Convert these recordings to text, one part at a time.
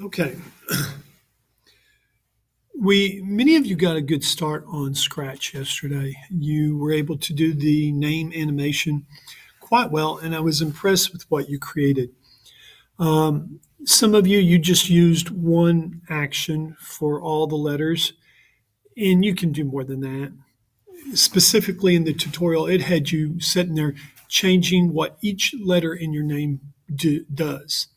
Okay. Many of you got a good start on Scratch yesterday. You were able to do the name animation quite well, and I was impressed with what you created. Some of you just used one action for all the letters, and you can do more than that. Specifically in the tutorial, it had you sitting there changing what each letter in your name does.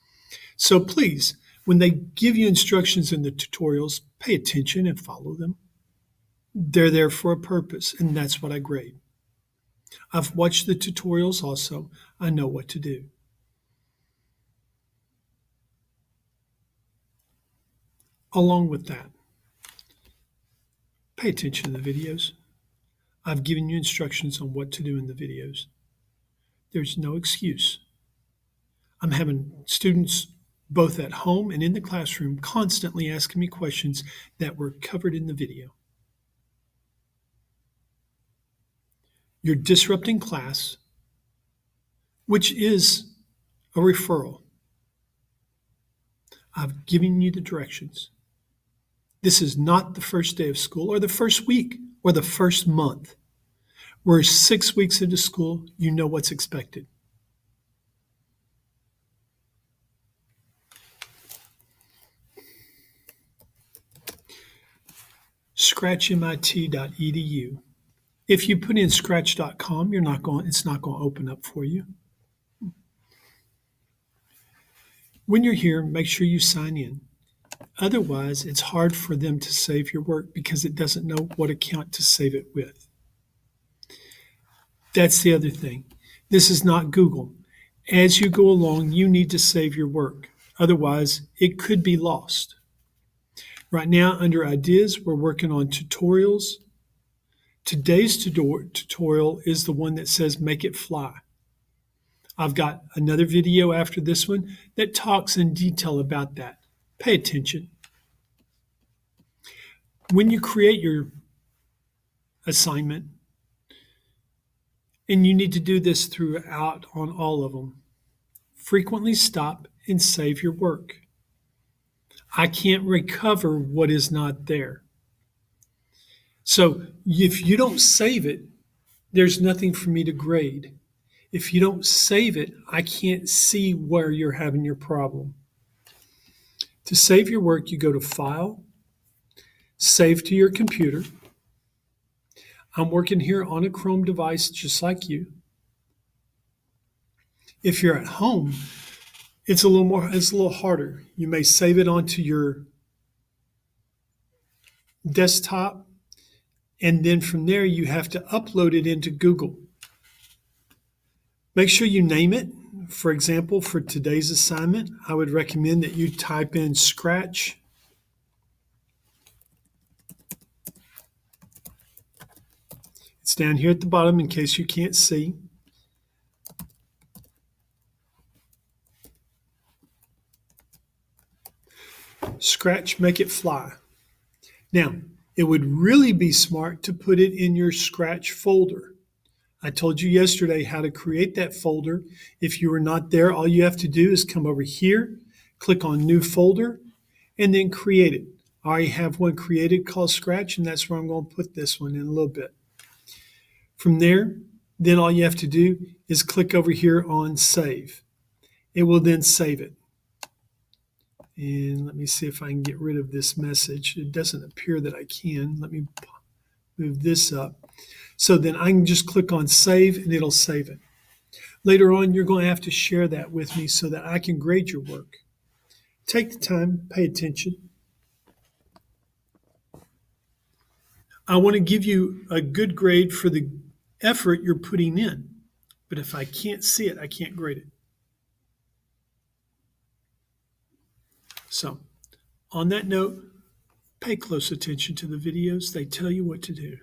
So please, when they give you instructions in the tutorials, pay attention and follow them. They're there for a purpose, and that's what I grade. I've watched the tutorials also. I know what to do. Along with that, pay attention to the videos. I've given you instructions on what to do in the videos. There's no excuse. I'm having students both at home and in the classroom constantly asking me questions that were covered in the video. You're disrupting class, which is a referral. I've given you the directions. This is not the first day of school or the first week or the first month. We're 6 weeks into school. You know what's expected. Scratchmit.edu. If you put in scratch.com, it's not going to open up for you. When you're here, make sure you sign in. Otherwise, it's hard for them to save your work because it doesn't know what account to save it with. That's the other thing. This is not Google. As you go along, you need to save your work. Otherwise, it could be lost. Right now, under ideas, we're working on tutorials. Today's tutorial is the one that says make it fly. I've got another video after this one that talks in detail about that. Pay attention. When you create your assignment, and you need to do this throughout on all of them, frequently stop and save your work. I can't recover what is not there. So if you don't save it, there's nothing for me to grade. If you don't save it, I can't see where you're having your problem. To save your work, you go to File, Save to your computer. I'm working here on a Chrome device just like you. If you're at home, it's a little harder. You may save it onto your desktop, and then from there you have to upload it into Google. Make sure you name it. For example, for today's assignment, I would recommend that you type in Scratch. It's down here at the bottom in case you can't see. Scratch, make it fly. Now, it would really be smart to put it in your Scratch folder. I told you yesterday how to create that folder. If you were not there, all you have to do is come over here, click on New Folder, and then create it. I already have one created called Scratch, and that's where I'm going to put this one in a little bit. From there, then all you have to do is click over here on Save. It will then save it. And let me see if I can get rid of this message. It doesn't appear that I can. Let me move this up. So then I can just click on Save and it'll save it. Later on, you're going to have to share that with me so that I can grade your work. Take the time, pay attention. I want to give you a good grade for the effort you're putting in. But if I can't see it, I can't grade it. So, on that note, pay close attention to the videos. They tell you what to do.